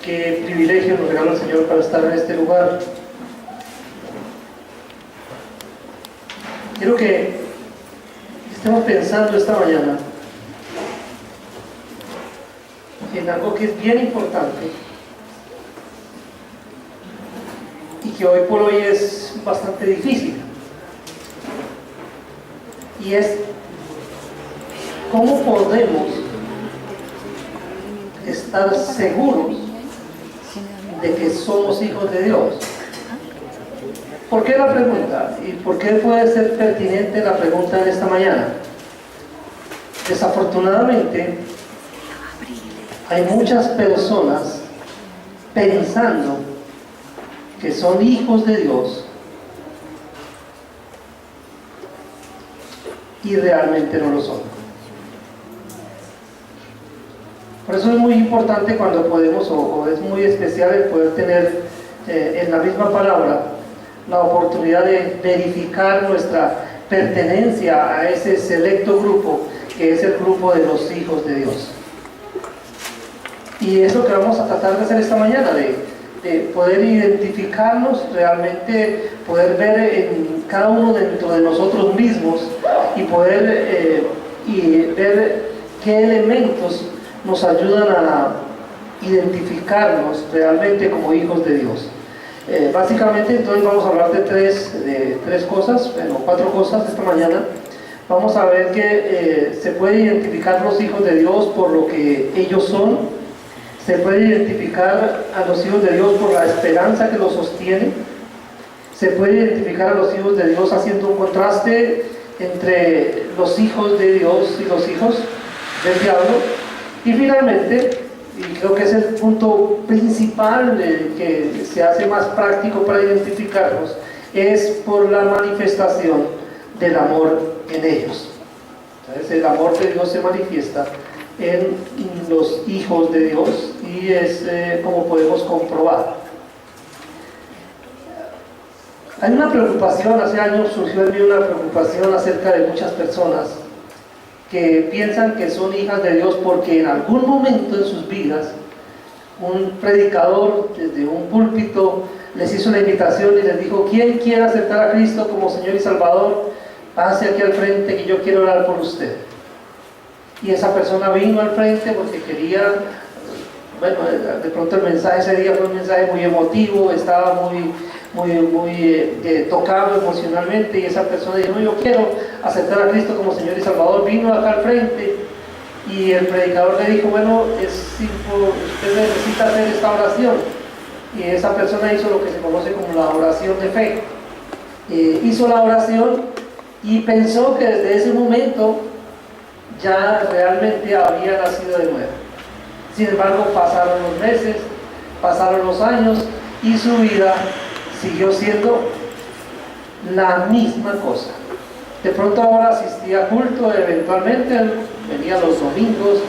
Qué privilegio nos regala el Señor para estar en este lugar. Quiero que estemos pensando esta mañana en algo que es bien importante y que hoy por hoy es bastante difícil, y es cómo podemos estar seguros de que somos hijos de Dios. ¿Por qué la pregunta? ¿Y por qué puede ser pertinente la pregunta en esta mañana? Desafortunadamente, hay muchas personas pensando que son hijos de Dios y realmente no lo son. Por eso es muy importante cuando podemos, o es muy especial el poder tener en la misma palabra la oportunidad de verificar nuestra pertenencia a ese selecto grupo que es el grupo de los hijos de Dios. Y es lo que vamos a tratar de hacer esta mañana, de poder identificarnos realmente, poder ver en cada uno dentro de nosotros mismos y poder ver qué elementos nos ayudan a identificarnos realmente como hijos de Dios. Básicamente entonces vamos a hablar de tres cosas, bueno, 4 cosas esta mañana. Vamos a ver que se puede identificar los hijos de Dios por lo que ellos son. Se puede identificar a los hijos de Dios por la esperanza que los sostiene. Se puede identificar a los hijos de Dios haciendo un contraste entre los hijos de Dios y los hijos del diablo. Y finalmente, y creo que es el punto principal que se hace más práctico para identificarlos, es por la manifestación del amor en ellos. Entonces, el amor de Dios se manifiesta en los hijos de Dios y es como podemos comprobar. Hay una preocupación, hace años surgió en mí una preocupación acerca de muchas personas que piensan que son hijas de Dios porque en algún momento en sus vidas un predicador desde un púlpito les hizo una invitación y les dijo: ¿quién quiere aceptar a Cristo como Señor y Salvador? Pase aquí al frente que yo quiero orar por usted. Y esa persona vino al frente porque quería, bueno, de pronto el mensaje ese día fue un mensaje muy emotivo, estaba muy tocado emocionalmente, y esa persona dijo: no, yo quiero aceptar a Cristo como Señor y Salvador. Vino acá al frente y el predicador le dijo: bueno, usted necesita hacer esta oración. Y esa persona hizo lo que se conoce como la oración de fe. Hizo la oración y pensó que desde ese momento ya realmente había nacido de nuevo. Sin embargo, pasaron los meses, pasaron los años y su vida siguió siendo la misma cosa. De pronto ahora asistía a culto, eventualmente venía los domingos,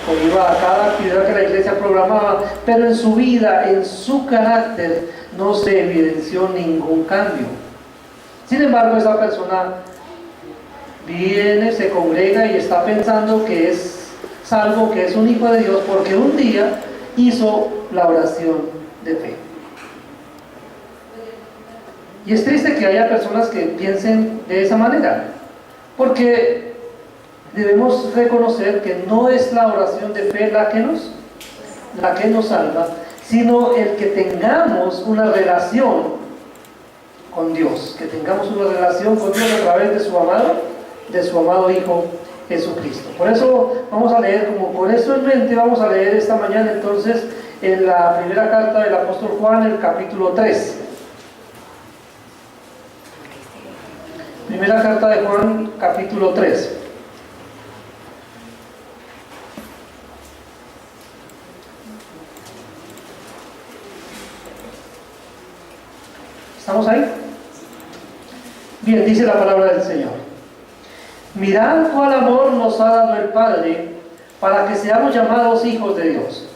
o iba a cada actividad que la iglesia programaba, pero en su vida, en su carácter, no se evidenció ningún cambio. Sin embargo, esa persona viene, se congrega y está pensando que es salvo, que es un hijo de Dios, porque un día hizo la oración de fe. Y es triste que haya personas que piensen de esa manera, porque debemos reconocer que no es la oración de fe la que nos salva, sino el que tengamos una relación con Dios, que tengamos una relación con Dios a través de su amado Hijo Jesucristo. Por eso vamos a leer, como con esto en mente, vamos a leer esta mañana entonces en la primera carta del apóstol Juan, el capítulo 3. Primera carta de Juan, capítulo 3. ¿Estamos ahí? Bien, dice la palabra del Señor: mirad cuál amor nos ha dado el Padre para que seamos llamados hijos de Dios.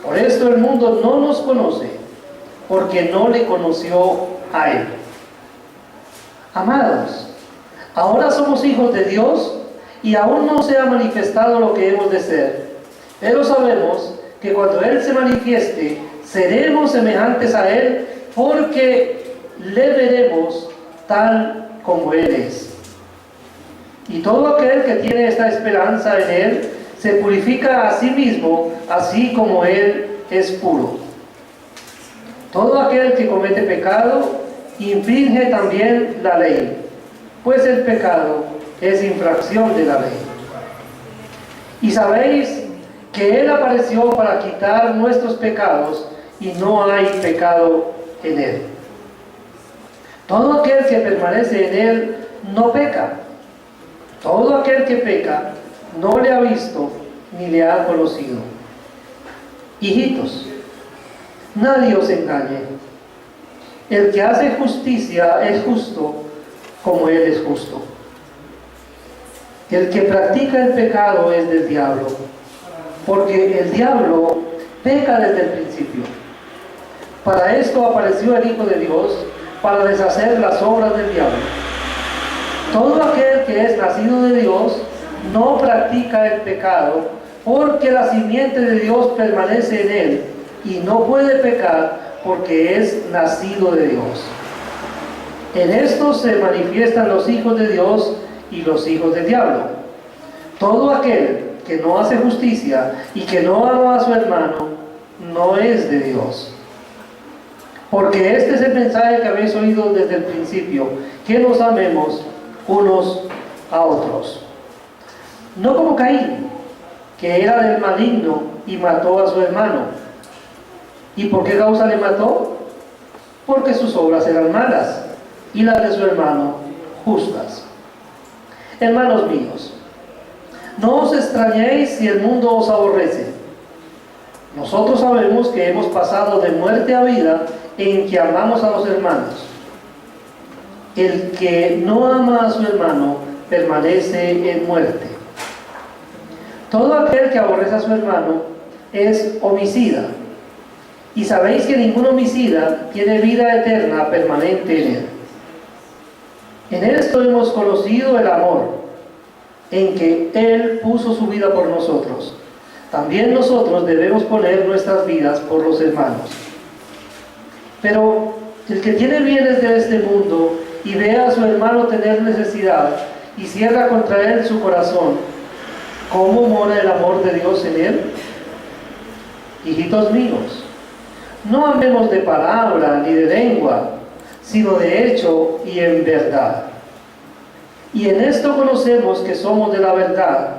Por esto el mundo no nos conoce, porque no le conoció a Él. Amados, ahora somos hijos de Dios y aún no se ha manifestado lo que hemos de ser, pero sabemos que cuando Él se manifieste, seremos semejantes a Él, porque le veremos tal como Él es. Y todo aquel que tiene esta esperanza en Él, se purifica a sí mismo, así como Él es puro. Todo aquel que comete pecado, infringe también la ley, pues el pecado es infracción de la ley. Y sabéis que Él apareció para quitar nuestros pecados, y no hay pecado en Él. Todo aquel que permanece en Él no peca. Todo aquel que peca no le ha visto ni le ha conocido. Hijitos, nadie os engañe. El que hace justicia es justo como Él es justo. El que practica el pecado es del diablo, porque el diablo peca desde el principio. Para esto apareció el Hijo de Dios, para deshacer las obras del diablo. Todo aquel que es nacido de Dios no practica el pecado, porque la simiente de Dios permanece en él, y no puede pecar porque es nacido de Dios. En esto se manifiestan los hijos de Dios y los hijos del diablo. Todo aquel que no hace justicia y que no ama a su hermano, no es de Dios. Porque este es el mensaje que habéis oído desde el principio, que nos amemos unos a otros. No como Caín, que era del maligno y mató a su hermano. ¿Y por qué causa le mató? Porque sus obras eran malas y las de su hermano justas. Hermanos míos, no os extrañéis si el mundo os aborrece. Nosotros sabemos que hemos pasado de muerte a vida en que amamos a los hermanos. El que no ama a su hermano permanece en muerte. Todo aquel que aborrece a su hermano es homicida. Y sabéis que ningún homicida tiene vida eterna permanente en él. En esto hemos conocido el amor, en que Él puso su vida por nosotros. También nosotros debemos poner nuestras vidas por los hermanos. Pero el que tiene bienes de este mundo y ve a su hermano tener necesidad y cierra contra él su corazón, ¿cómo mora el amor de Dios en él? Hijitos míos, no amemos de palabra ni de lengua, sino de hecho y en verdad. Y en esto conocemos que somos de la verdad,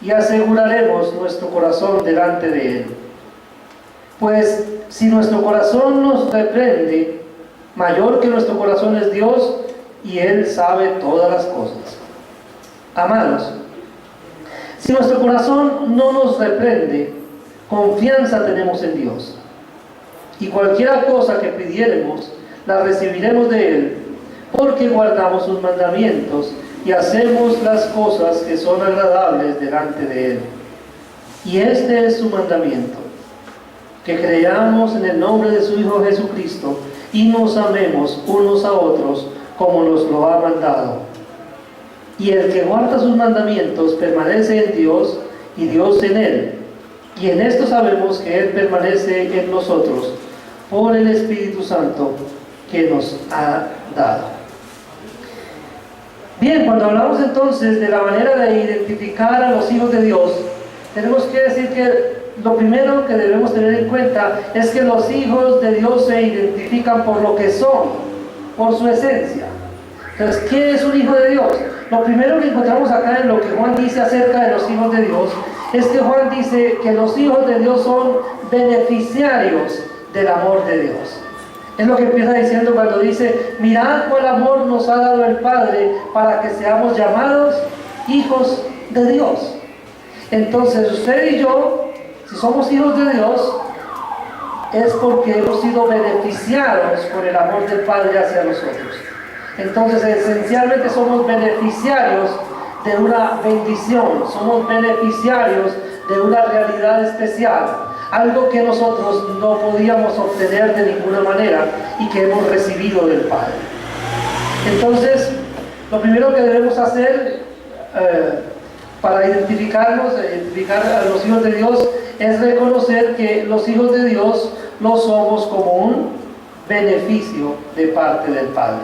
y aseguraremos nuestro corazón delante de Él. Pues si nuestro corazón nos reprende, mayor que nuestro corazón es Dios, y Él sabe todas las cosas. Amados, si nuestro corazón no nos reprende, confianza tenemos en Dios. Y cualquier cosa que pidiéremos, la recibiremos de Él, porque guardamos sus mandamientos y hacemos las cosas que son agradables delante de Él. Y este es su mandamiento, que creamos en el nombre de su Hijo Jesucristo y nos amemos unos a otros como nos lo ha mandado. Y el que guarda sus mandamientos permanece en Dios y Dios en él. Y en esto sabemos que Él permanece en nosotros por el Espíritu Santo que nos ha dado. Bien, cuando hablamos entonces de la manera de identificar a los hijos de Dios, tenemos que decir que lo primero que debemos tener en cuenta es que los hijos de Dios se identifican por lo que son, por su esencia. Entonces, ¿qué es un hijo de Dios? Lo primero que encontramos acá en lo que Juan dice acerca de los hijos de Dios es que Juan dice que los hijos de Dios son beneficiarios del amor de Dios. Es lo que empieza diciendo cuando dice: mirad cuál amor nos ha dado el Padre para que seamos llamados hijos de Dios. Entonces usted y yo, si somos hijos de Dios, es porque hemos sido beneficiados por el amor del Padre hacia nosotros. Entonces esencialmente somos beneficiarios de una bendición, somos beneficiarios de una realidad especial, algo que nosotros no podíamos obtener de ninguna manera y que hemos recibido del Padre. Entonces, lo primero que debemos hacer Para identificar a los hijos de Dios es reconocer que los hijos de Dios lo somos como un beneficio de parte del Padre.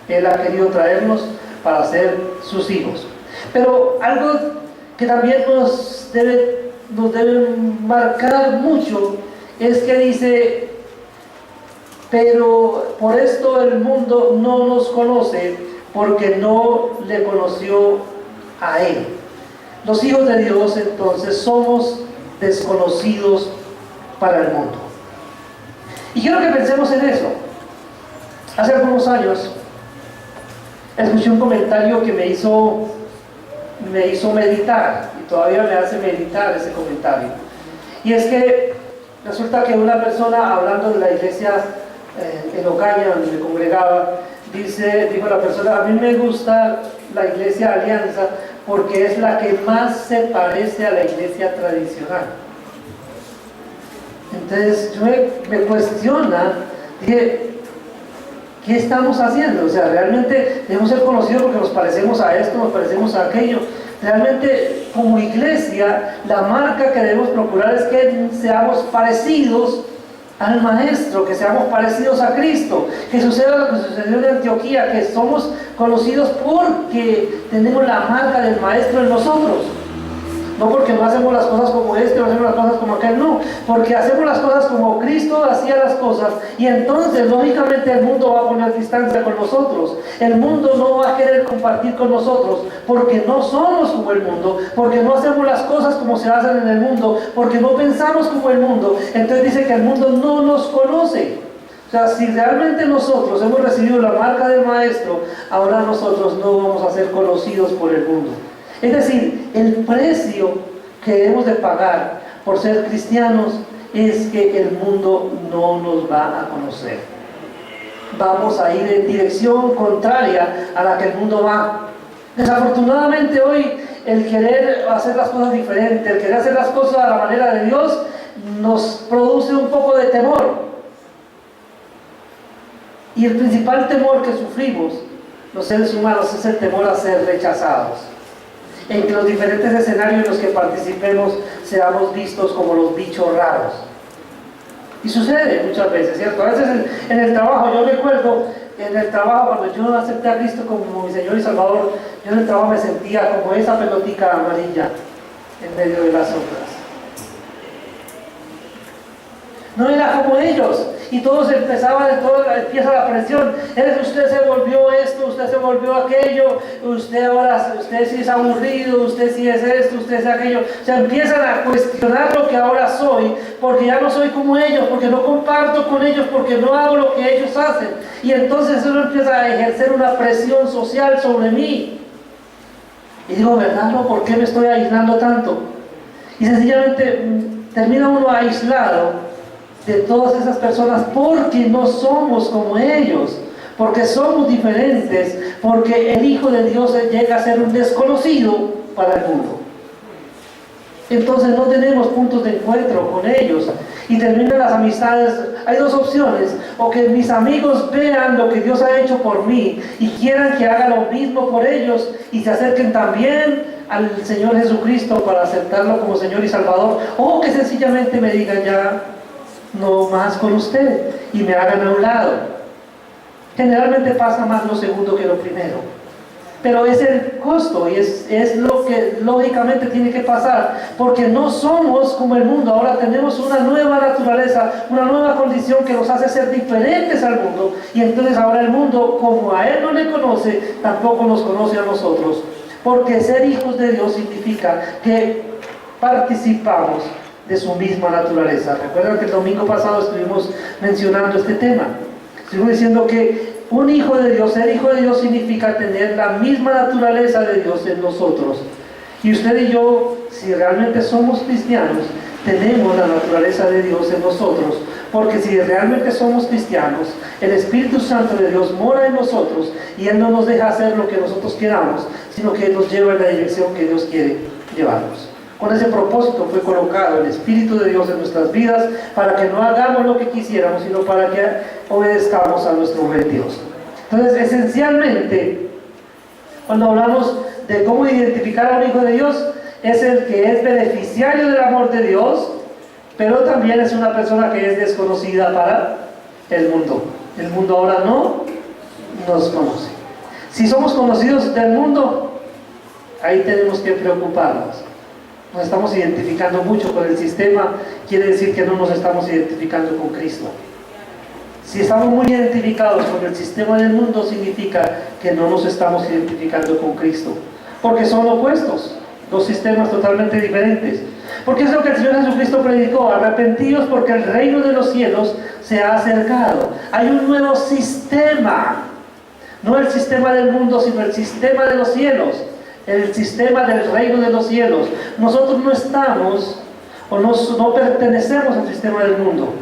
Él ha querido traernos para ser sus hijos. Pero algo que también nos debe marcar mucho es que dice: pero por esto el mundo no nos conoce, porque no le conoció a Él. Los hijos de Dios entonces somos desconocidos para el mundo. Y quiero que pensemos en eso. Hace algunos años escuché un comentario que me hizo meditar, y todavía me hace meditar ese comentario. Y es que resulta que una persona, hablando de la iglesia en Ocaña, donde me congregaba, dijo la persona: a mí me gusta la iglesia Alianza porque es la que más se parece a la iglesia tradicional. Entonces yo me cuestiona, dije: ¿qué estamos haciendo? O sea, realmente debemos ser conocidos porque nos parecemos a esto, nos parecemos a aquello. Realmente, como iglesia, la marca que debemos procurar es que seamos parecidos al Maestro, que seamos parecidos a Cristo, que suceda lo que sucedió en Antioquía, que somos conocidos porque tenemos la marca del Maestro en nosotros. No porque no hacemos las cosas como este, no hacemos las cosas como aquel, no. Porque hacemos las cosas como Cristo hacía las cosas. Y entonces, lógicamente, el mundo va a poner distancia con nosotros. El mundo no va a querer compartir con nosotros, porque no somos como el mundo, porque no hacemos las cosas como se hacen en el mundo, porque no pensamos como el mundo. Entonces dice que el mundo no nos conoce. O sea, si realmente nosotros hemos recibido la marca del Maestro, ahora nosotros no vamos a ser conocidos por el mundo. Es decir, el precio que debemos de pagar por ser cristianos es que el mundo no nos va a conocer. Vamos a ir en dirección contraria a la que el mundo va. Desafortunadamente hoy el querer hacer las cosas diferentes, el querer hacer las cosas a la manera de Dios, nos produce un poco de temor. Y el principal temor que sufrimos los seres humanos es el temor a ser rechazados. En que los diferentes escenarios en los que participemos seamos vistos como los bichos raros. Y sucede muchas veces, ¿cierto? A veces en el trabajo, yo recuerdo, en el trabajo, cuando yo acepté a Cristo como mi Señor y Salvador, yo en el trabajo me sentía como esa pelotica amarilla en medio de las otras. No era como ellos. Y todos empieza la presión. Usted se volvió esto, usted se volvió aquello, usted sí es aburrido, usted sí es esto, usted es aquello. O sea, empiezan a cuestionar lo que ahora soy, porque ya no soy como ellos, porque no comparto con ellos, porque no hago lo que ellos hacen. Y entonces eso empieza a ejercer una presión social sobre mí. Y digo, ¿verdad? ¿No? ¿Por qué me estoy aislando tanto? Y sencillamente termina uno aislado de todas esas personas porque no somos como ellos, porque somos diferentes, porque el Hijo de Dios llega a ser un desconocido para el mundo. Entonces no tenemos puntos de encuentro con ellos y terminan las amistades. Hay dos opciones: o que mis amigos vean lo que Dios ha hecho por mí y quieran que haga lo mismo por ellos y se acerquen también al Señor Jesucristo para aceptarlo como Señor y Salvador, o que sencillamente me digan: ya no más con usted, y me hagan a un lado. Generalmente pasa más lo segundo que lo primero, pero es el costo y es lo que lógicamente tiene que pasar, porque no somos como el mundo. Ahora tenemos una nueva naturaleza, una nueva condición que nos hace ser diferentes al mundo, y entonces ahora el mundo, como a él no le conoce, tampoco nos conoce a nosotros, porque ser hijos de Dios significa que participamos de su misma naturaleza. Recuerdan que el domingo pasado estuvimos mencionando este tema. Estuvimos diciendo que un hijo de Dios, ser hijo de Dios significa tener la misma naturaleza de Dios en nosotros. Y usted y yo, si realmente somos cristianos, tenemos la naturaleza de Dios en nosotros, porque si realmente somos cristianos, el Espíritu Santo de Dios mora en nosotros y Él no nos deja hacer lo que nosotros queramos, sino que Él nos lleva en la dirección que Dios quiere llevarnos. Con ese propósito fue colocado el Espíritu de Dios en nuestras vidas, para que no hagamos lo que quisiéramos, sino para que obedezcamos a nuestro buen Dios. Entonces, esencialmente, cuando hablamos de cómo identificar a un hijo de Dios, es el que es beneficiario del amor de Dios, pero también es una persona que es desconocida para el mundo. El mundo ahora no nos conoce. Si somos conocidos del mundo, ahí tenemos que preocuparnos. Nos estamos identificando mucho con el sistema, quiere decir que no nos estamos identificando con Cristo. Si estamos muy identificados con el sistema del mundo, significa que no nos estamos identificando con Cristo, porque son opuestos, dos sistemas totalmente diferentes. Porque es lo que el Señor Jesucristo predicó: arrepentíos porque el reino de los cielos se ha acercado. Hay un nuevo sistema, no el sistema del mundo, sino el sistema de los cielos, el sistema del reino de los cielos. Nosotros no estamos, no pertenecemos al sistema del mundo,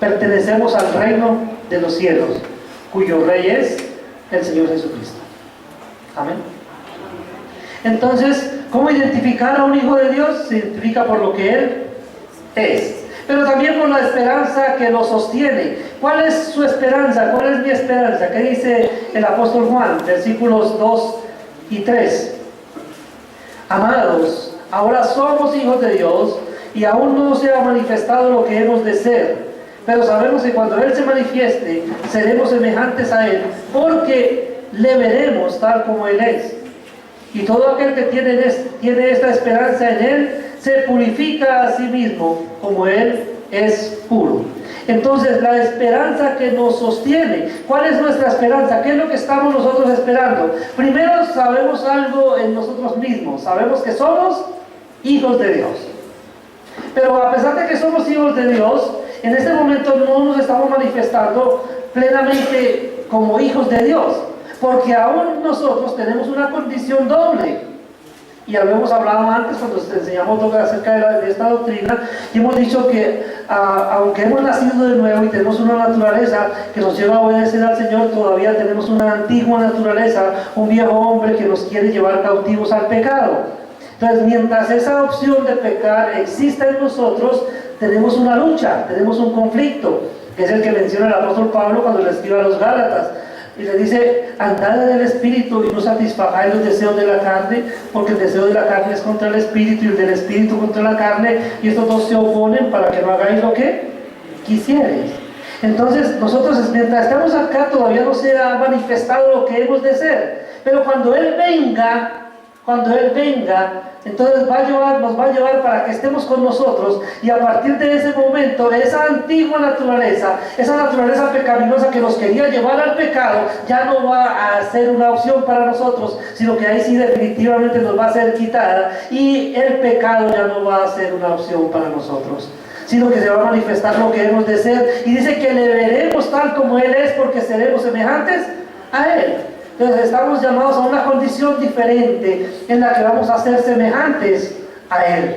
pertenecemos al reino de los cielos, cuyo rey es el Señor Jesucristo. Amén. Entonces, ¿cómo identificar a un hijo de Dios? Se identifica por lo que Él es, pero también por la esperanza que lo sostiene. ¿Cuál es su esperanza? ¿Cuál es mi esperanza? ¿Qué dice el apóstol Juan? Versículos 2 y 3. Amados, ahora somos hijos de Dios y aún no se ha manifestado lo que hemos de ser, pero sabemos que cuando Él se manifieste, seremos semejantes a Él, porque le veremos tal como Él es. Y todo aquel que tiene esta esperanza en Él, se purifica a sí mismo como Él es puro. Entonces, la esperanza que nos sostiene. ¿Cuál es nuestra esperanza? ¿Qué es lo que estamos nosotros esperando? Primero, sabemos algo en nosotros mismos. Sabemos que somos hijos de Dios. Pero a pesar de que somos hijos de Dios, en este momento no nos estamos manifestando plenamente como hijos de Dios, porque aún nosotros tenemos una condición doble. Y habíamos hablado antes, cuando enseñamos acerca de esta doctrina, y hemos dicho que aunque hemos nacido de nuevo y tenemos una naturaleza que nos lleva a obedecer al Señor, todavía tenemos una antigua naturaleza, un viejo hombre que nos quiere llevar cautivos al pecado. Entonces, mientras esa opción de pecar exista en nosotros, tenemos una lucha, tenemos un conflicto, que es el que menciona el apóstol Pablo cuando le escribe a los Gálatas. Y le dice: andad en el Espíritu y no satisfagáis los deseos de la carne, porque el deseo de la carne es contra el Espíritu y el del Espíritu contra la carne, y estos dos se oponen para que no hagáis lo que quisierais. Entonces, nosotros mientras estamos acá todavía no se ha manifestado lo que hemos de ser, pero cuando Él venga, entonces nos va a llevar para que estemos con nosotros, y a partir de ese momento, esa antigua naturaleza, esa naturaleza pecaminosa que nos quería llevar al pecado, ya no va a ser una opción para nosotros, sino que ahí sí definitivamente nos va a ser quitada, y el pecado ya no va a ser una opción para nosotros, sino que se va a manifestar lo que hemos de ser, y dice que le veremos tal como Él es, porque seremos semejantes a Él. Entonces estamos llamados a una condición diferente en la que vamos a ser semejantes a Él,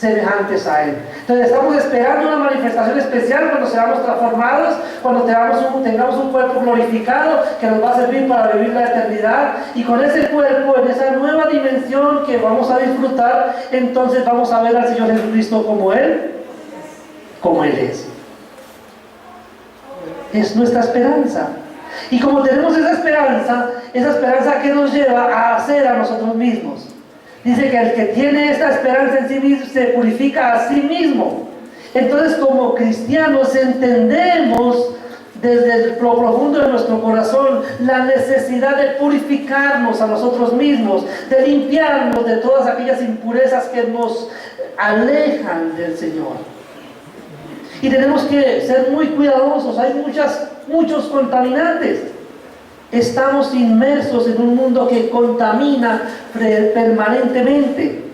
Entonces estamos esperando una manifestación especial cuando seamos transformados, cuando tengamos un cuerpo glorificado que nos va a servir para vivir la eternidad, y con ese cuerpo, en esa nueva dimensión que vamos a disfrutar, entonces vamos a ver al Señor Jesucristo como Él es. Es nuestra esperanza. Y como tenemos esa esperanza que nos lleva a hacer a nosotros mismos. Dice que el que tiene esta esperanza en sí mismo se purifica a sí mismo. Entonces, como cristianos entendemos desde lo profundo de nuestro corazón la necesidad de purificarnos a nosotros mismos, de limpiarnos de todas aquellas impurezas que nos alejan del Señor. Y tenemos que ser muy cuidadosos. Hay muchos contaminantes. Estamos inmersos en un mundo que contamina permanentemente.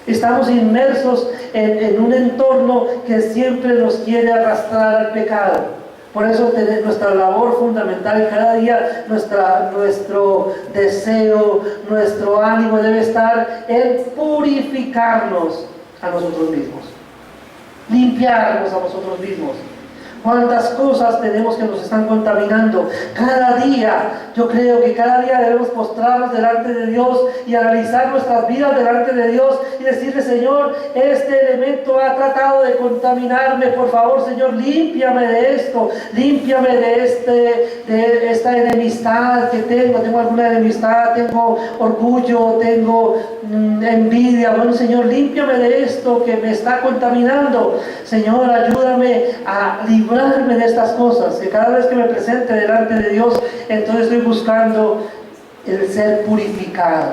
Estamos inmersos en un entorno que siempre nos quiere arrastrar al pecado. Por eso nuestra labor fundamental cada día, nuestro deseo, nuestro ánimo debe estar en purificarnos a nosotros mismos. Limpiarnos a nosotros mismos. Cuántas cosas tenemos que nos están contaminando. Cada día, yo creo que cada día debemos postrarnos delante de Dios y analizar nuestras vidas delante de Dios y decirle: Señor, este elemento ha tratado de contaminarme. Por favor, Señor, límpiame de esto, límpiame de esta enemistad que tengo. Tengo alguna enemistad, tengo orgullo, tengo envidia. Bueno, Señor, límpiame de esto que me está contaminando. Señor, ayúdame a librarme de estas cosas, que cada vez que me presente delante de Dios, entonces estoy buscando el ser purificado,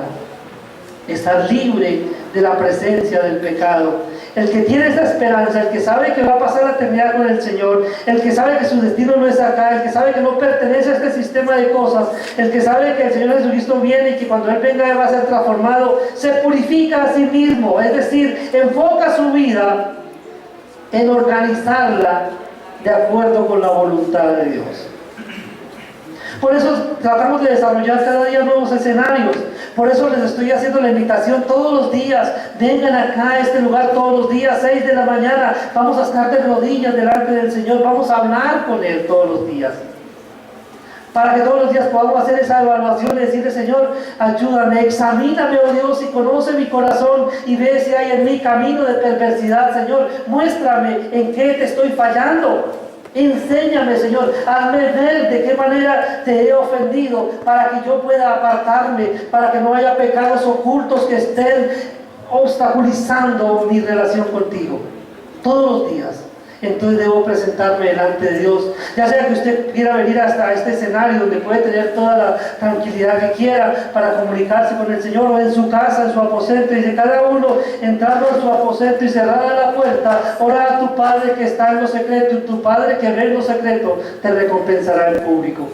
estar libre de la presencia del pecado. El que tiene esta esperanza, el que sabe que va a pasar la eternidad con el Señor, el que sabe que su destino no es acá, el que sabe que no pertenece a este sistema de cosas, el que sabe que el Señor Jesucristo viene y que cuando Él venga Él va a ser transformado, se purifica a sí mismo, es decir, enfoca su vida en organizarla de acuerdo con la voluntad de Dios. Por eso tratamos de desarrollar cada día nuevos escenarios. Por eso les estoy haciendo la invitación todos los días. Vengan acá a este lugar todos los días, 6 de la mañana. Vamos a estar de rodillas delante del Señor. Vamos a hablar con Él todos los días. Para que todos los días podamos hacer esa evaluación y decirle: Señor, ayúdame, examíname, oh Dios, y conoce mi corazón y ve si hay en mí camino de perversidad. Señor, muéstrame en qué te estoy fallando. Enséñame, Señor, hazme ver de qué manera te he ofendido, para que yo pueda apartarme, para que no haya pecados ocultos que estén obstaculizando mi relación contigo. Todos los días. Entonces debo presentarme delante de Dios, ya sea que usted quiera venir hasta este escenario donde puede tener toda la tranquilidad que quiera para comunicarse con el Señor, o en su casa, en su aposento, y de cada uno entrando en su aposento y cerrada la puerta, ora a tu Padre que está en lo secreto, y tu Padre que ve en lo secreto te recompensará en público.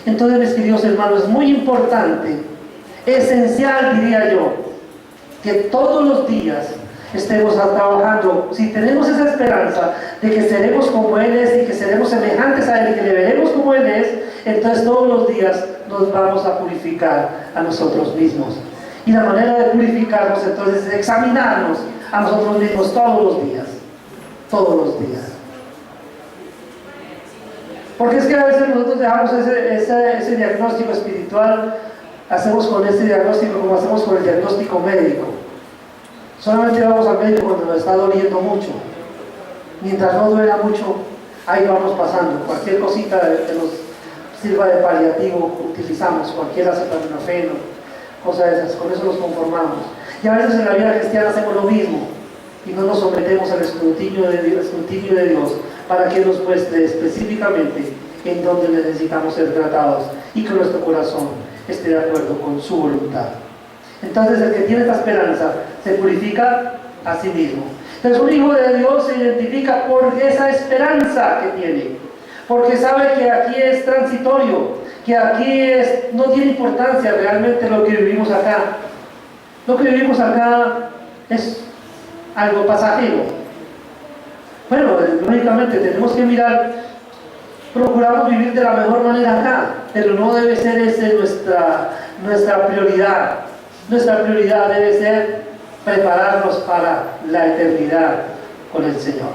Entonces, mis queridos hermanos, es muy importante, esencial diría yo, que todos los días estemos trabajando. Si tenemos esa esperanza de que seremos como Él es y que seremos semejantes a Él y que le veremos como Él es, entonces todos los días nos vamos a purificar a nosotros mismos. Y la manera de purificarnos entonces es examinarnos a nosotros mismos todos los días. Todos los días. Porque es que a veces nosotros dejamos ese diagnóstico espiritual, hacemos con este diagnóstico como hacemos con el diagnóstico médico. Solamente vamos al médico cuando nos está doliendo mucho. Mientras no duela mucho, ahí vamos pasando. Cualquier cosita que nos sirva de paliativo, utilizamos cualquier acetaminofeno, cosas de esas, con eso nos conformamos. Y a veces en la vida cristiana hacemos lo mismo y no nos sometemos al escrutinio de Dios para que nos muestre específicamente en dónde necesitamos ser tratados y que nuestro corazón esté de acuerdo con su voluntad. Entonces el que tiene esta esperanza se purifica a sí mismo. Entonces un hijo de Dios se identifica por esa esperanza que tiene, porque sabe que aquí es transitorio, que aquí no tiene importancia realmente lo que vivimos acá. Lo que vivimos acá es algo pasajero. Bueno, lógicamente tenemos que mirar, procuramos vivir de la mejor manera acá, pero no debe ser esa nuestra prioridad. Nuestra prioridad debe ser prepararnos para la eternidad con el Señor.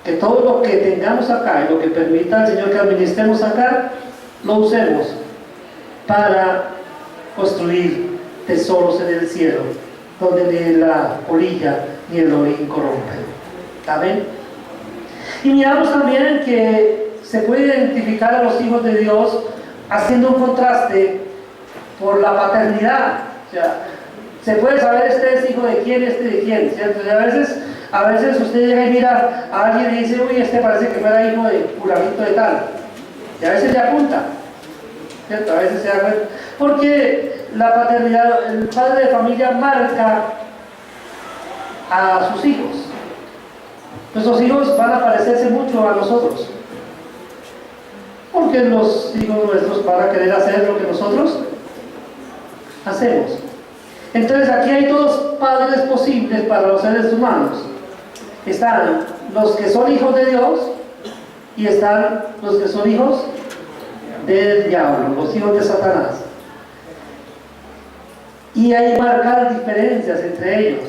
Que todo lo que tengamos acá y lo que permita al Señor que administremos acá, lo usemos para construir tesoros en el cielo, donde ni la polilla ni el orín corrompen. ¿Amén? Y miramos también que se puede identificar a los hijos de Dios haciendo un contraste por la paternidad. O sea, se puede saber este es hijo de quién, este de quién, ¿cierto? Y a veces usted llega y mira a alguien y dice: uy, este parece que fuera hijo de fulanito de tal. Y a veces le apunta, ¿cierto? A veces se da cuenta. Porque la paternidad, el padre de familia marca a sus hijos. Nuestros hijos van a parecerse mucho a nosotros. Porque los hijos nuestros van a querer hacer lo que nosotros hacemos. Entonces aquí hay dos padres posibles para los seres humanos. Están los que son hijos de Dios y están los que son hijos del diablo, los hijos de Satanás. Y hay marcadas diferencias entre ellos.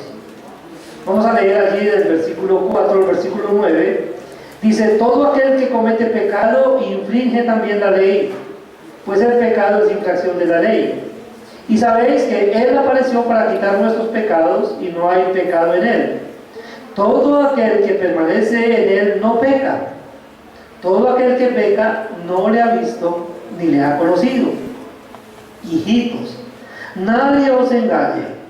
Vamos a leer allí del versículo 4 al versículo 9. Dice, todo aquel que comete pecado infringe también la ley, pues el pecado es infracción de la ley. Y sabéis que Él apareció para quitar nuestros pecados y no hay pecado en Él. Todo aquel que permanece en Él no peca. Todo aquel que peca no le ha visto ni le ha conocido. Hijitos, nadie os engañe.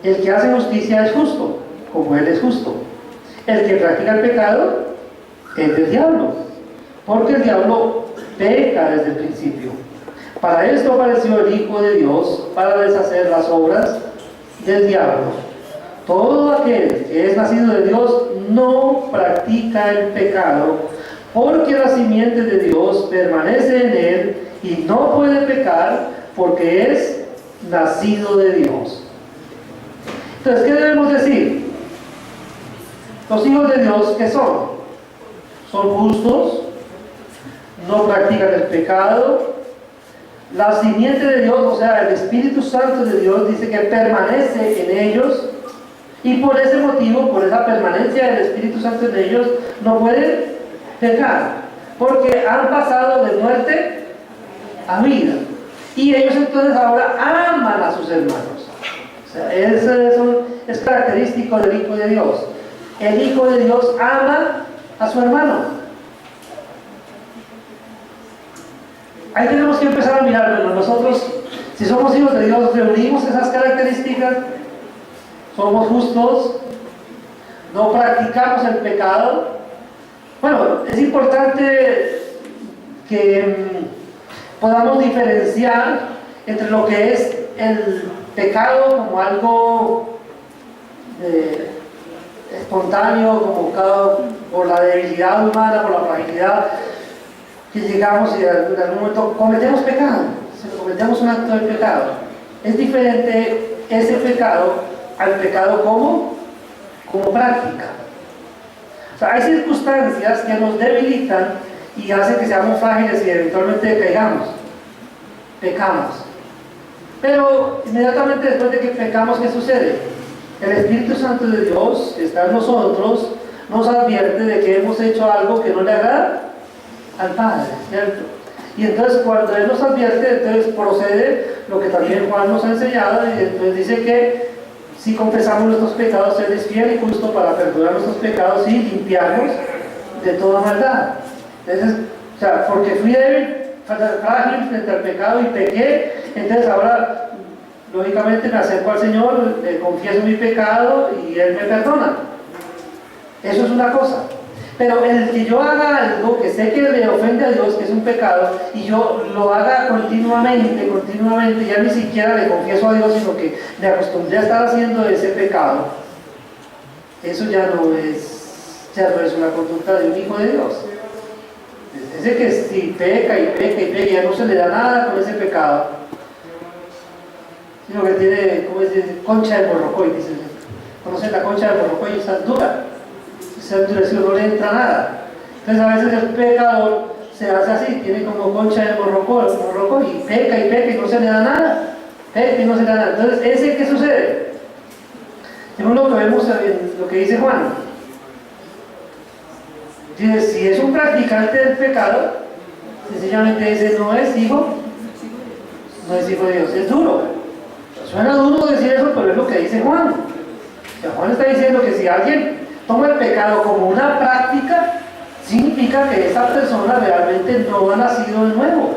El que hace justicia es justo, como Él es justo. El que practica el pecado es del diablo, porque el diablo peca desde el principio. Para esto apareció el Hijo de Dios, para deshacer las obras del diablo. Todo aquel que es nacido de Dios no practica el pecado, porque la simiente de Dios permanece en él y no puede pecar porque es nacido de Dios. Entonces, ¿qué debemos decir? Los hijos de Dios, ¿qué son? Son justos, no practican el pecado. La simiente de Dios, o sea, el Espíritu Santo de Dios, dice que permanece en ellos, y por ese motivo, por esa permanencia del Espíritu Santo en ellos, no pueden pecar, porque han pasado de muerte a vida. Y ellos entonces ahora aman a sus hermanos. O sea, es característico del Hijo de Dios. El Hijo de Dios ama a su hermano. Ahí tenemos que empezar a mirar, bueno, nosotros, si somos hijos de Dios, reunimos esas características, somos justos, no practicamos el pecado. Bueno, es importante que podamos diferenciar entre lo que es el pecado como algo espontáneo, como por la debilidad humana, por la fragilidad que llegamos y en algún momento cometemos pecado, cometemos un acto de pecado. Es diferente ese pecado al pecado como práctica. O sea, hay circunstancias que nos debilitan y hacen que seamos frágiles y eventualmente pecamos. Pero inmediatamente después de que pecamos, ¿qué sucede? El Espíritu Santo de Dios que está en nosotros nos advierte de que hemos hecho algo que no le agrada al Padre, ¿cierto? Y entonces cuando Él nos advierte, entonces procede lo que también Juan nos ha enseñado, y entonces dice que si confesamos nuestros pecados, Él es fiel y justo para perdonar nuestros pecados y limpiarnos de toda maldad. Entonces, o sea, porque fui débil, frágil frente al pecado y pequé, entonces ahora lógicamente me acerco al Señor, le confieso mi pecado y Él me perdona. Eso es una cosa. Pero el que yo haga algo que sé que le ofende a Dios, que es un pecado, y yo lo haga continuamente, ya ni siquiera le confieso a Dios, sino que me acostumbré a estar haciendo ese pecado, eso ya no es una conducta de un hijo de Dios. Ese que si peca y ya no se le da nada con ese pecado, sino que tiene, ¿cómo se dice? Concha de morrocoy, dicen. ¿Conocen la concha de morrocoy? Está dura. Se ha endurecido, no le entra nada. Entonces a veces el pecador se hace así, tiene como concha de morrocoy y peca y no se le da nada. Peca y no se le da nada. Entonces, ¿ese qué sucede? Según lo que vemos en lo que dice Juan. Dice, si es un practicante del pecado, sencillamente ese no es hijo de Dios. Es duro. Suena duro decir eso, pero es lo que dice Juan. O sea, Juan está diciendo que si alguien toma el pecado como una práctica, significa que esa persona realmente no ha nacido de nuevo.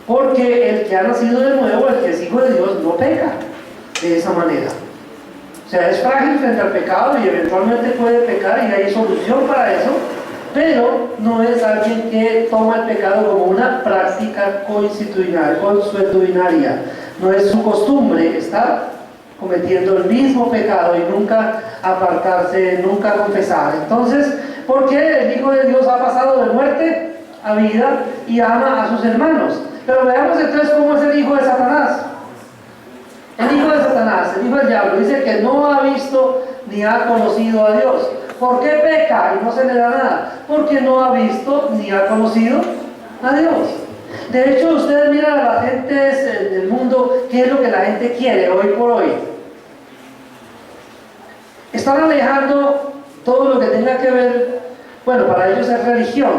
Porque el que ha nacido de nuevo, el que es hijo de Dios, no peca de esa manera. O sea, es frágil frente al pecado y eventualmente puede pecar y hay solución para eso, pero no es alguien que toma el pecado como una práctica consuetudinaria. No es su costumbre estar cometiendo el mismo pecado y nunca apartarse, nunca confesar. Entonces, ¿por qué el Hijo de Dios ha pasado de muerte a vida y ama a sus hermanos? Pero veamos entonces cómo es el hijo de Satanás. El hijo de Satanás, el hijo del diablo, dice que no ha visto ni ha conocido a Dios. ¿Por qué peca y no se le da nada? Porque no ha visto ni ha conocido a Dios. De hecho, ustedes miran a la gente del mundo, ¿qué es lo que la gente quiere hoy por hoy? Están alejando todo lo que tenga que ver Bueno, para ellos es religión.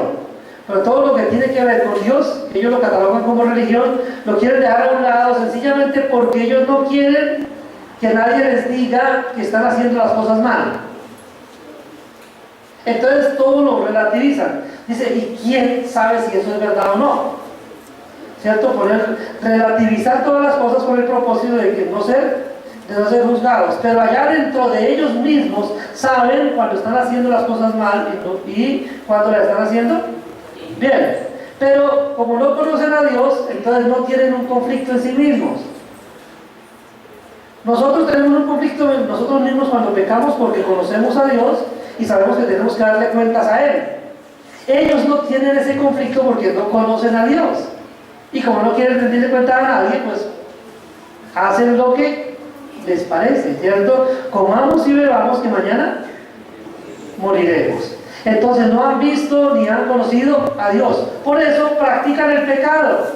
Pero todo lo que tiene que ver con Dios, ellos lo catalogan como religión, lo quieren dejar a un lado sencillamente porque ellos no quieren que nadie les diga que están haciendo las cosas mal. Entonces todo lo relativizan. Dice, ¿y quién sabe si eso es verdad o no? ¿Cierto? Relativizar todas las cosas con el propósito de no ser juzgados. Pero allá dentro de ellos mismos saben cuando están haciendo las cosas mal y cuando las están haciendo bien. Pero como no conocen a Dios, entonces no tienen un conflicto en sí mismos. Nosotros tenemos un conflicto en nosotros mismos cuando pecamos porque conocemos a Dios y sabemos que tenemos que darle cuentas a Él. Ellos no tienen ese conflicto porque no conocen a Dios. Y como no quieren rendirle cuenta a nadie, pues hacen lo que les parece, ¿cierto? Comamos y bebamos que mañana moriremos. Entonces no han visto ni han conocido a Dios. Por eso practican el pecado.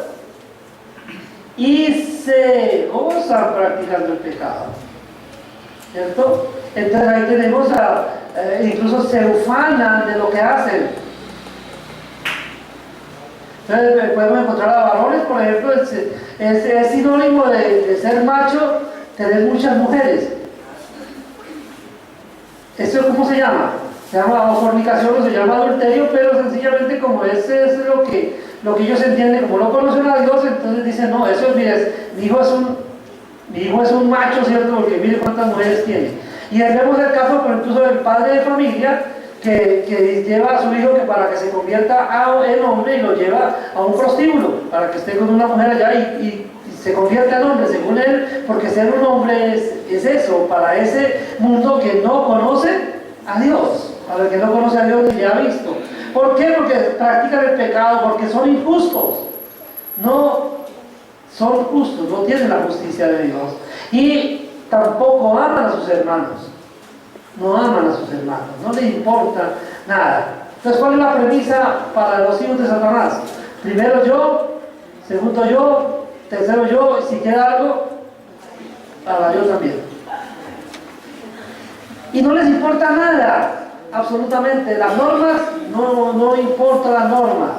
Y se gozan practicando el pecado. ¿Cierto? Entonces ahí tenemos incluso se ufanan de lo que hacen. Entonces podemos encontrar a varones, por ejemplo, es sinónimo de ser macho, tener muchas mujeres. ¿Eso cómo se llama? Se llama fornicación o se llama adulterio, pero sencillamente como ese es lo que ellos entienden, como no conocen a Dios, entonces dicen, no, eso es, mire, mi hijo es un macho, ¿cierto? Porque mire cuántas mujeres tiene. Y vemos el caso, por ejemplo, del padre de familia, que lleva a su hijo que para que se convierta en hombre y lo lleva a un prostíbulo, para que esté con una mujer allá y se convierta en hombre, según él, porque ser un hombre es eso, para ese mundo que no conoce a Dios, para el que no conoce a Dios ni ya ha visto. ¿Por qué? Porque practican el pecado, porque son injustos. No son justos, no tienen la justicia de Dios. Y tampoco aman a sus hermanos. No aman a sus hermanos, no les importa nada. Entonces, ¿cuál es la premisa para los hijos de Satanás? Primero yo, segundo yo, tercero yo, y si queda algo, para yo también. Y no les importa nada, absolutamente. Las normas, no importan las normas.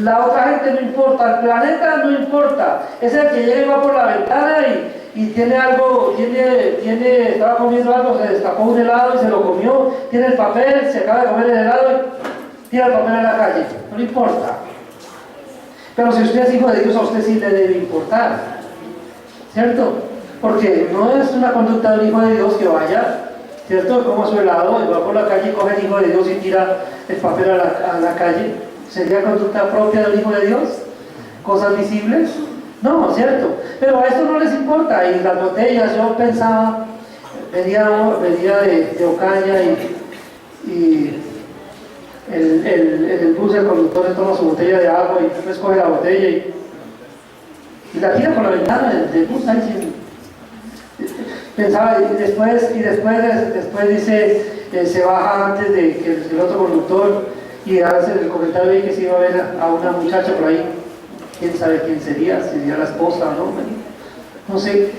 La otra gente no importa, el planeta no importa. Es el que llega y va por la ventana y tiene algo, estaba comiendo algo, se destapó un helado y se lo comió, tiene el papel, se acaba de comer el helado y tira el papel a la calle. No le importa. Pero si usted es hijo de Dios, a usted sí le debe importar. ¿Cierto? Porque no es una conducta de un hijo de Dios que vaya, ¿cierto? Como su helado, y va por la calle y coge el hijo de Dios y tira el papel a la calle. ¿Sería conducta propia del hijo de Dios? ¿Cosas visibles? No, ¿cierto? Pero a esto no les importa. Y las botellas, yo pensaba, venía de Ocaña y el bus, el conductor le toma su botella de agua y después coge la botella y la tira por la ventana del bus ahí sin... Pensaba, y después dice, se baja antes de que el otro conductor y hace el comentario ahí que se iba a ver a una muchacha por ahí, quién sabe quién sería, sería la esposa o no, no sé,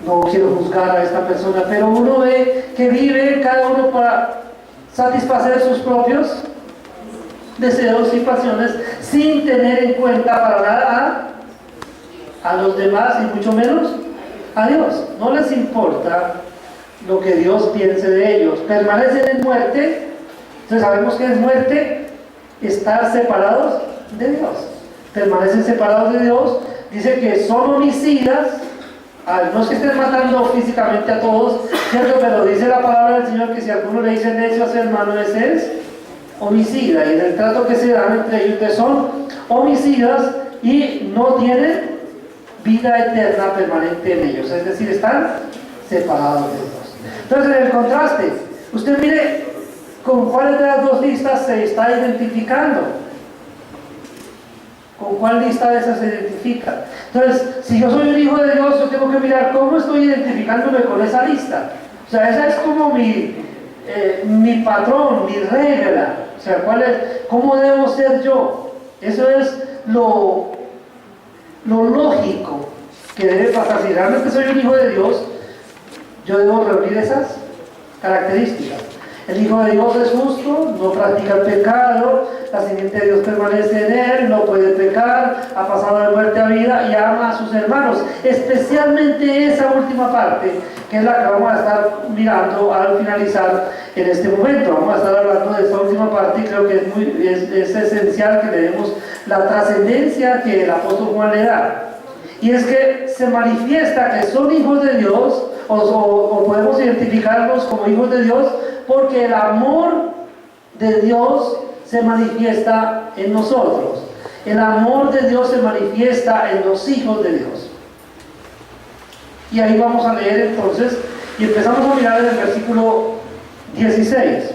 no quiero juzgar a esta persona, pero uno ve que vive cada uno para satisfacer sus propios deseos y pasiones sin tener en cuenta para nada a los demás y mucho menos a Dios. No les importa lo que Dios piense de ellos. Permanecen en muerte. Entonces sabemos que es muerte estar separados de Dios. Permanecen separados de Dios. Dice que son homicidas. No es que estén matando físicamente a todos, ¿cierto? Pero dice la palabra del Señor que si alguno le dice necio a su hermano, ese es homicida. Y en el trato que se dan entre ellos son homicidas y no tienen vida eterna permanente en ellos, es decir, están separados de Dios. Entonces, en el contraste, usted mire con cuáles de las dos listas se está identificando. ¿Con cuál lista de esas se identifica? Entonces, si yo soy un hijo de Dios, yo tengo que mirar cómo estoy identificándome con esa lista. O sea, esa es como mi patrón, mi regla. O sea, ¿cómo debo ser yo? Eso es lo lógico que debe pasar. Si realmente soy un hijo de Dios, yo debo reunir esas características. El Hijo de Dios es justo, no practica el pecado, la simiente de Dios permanece en él, no puede pecar, ha pasado de muerte a vida y ama a sus hermanos. Especialmente esa última parte, que es la que vamos a estar mirando al finalizar en este momento. Vamos a estar hablando de esta última parte y creo que es esencial que le demos la trascendencia que el apóstol Juan le da. Y es que se manifiesta que son hijos de Dios, o podemos identificarlos como hijos de Dios, porque el amor de Dios se manifiesta en nosotros. El amor de Dios se manifiesta en los hijos de Dios. Y ahí vamos a leer entonces, y empezamos a mirar en el versículo 16.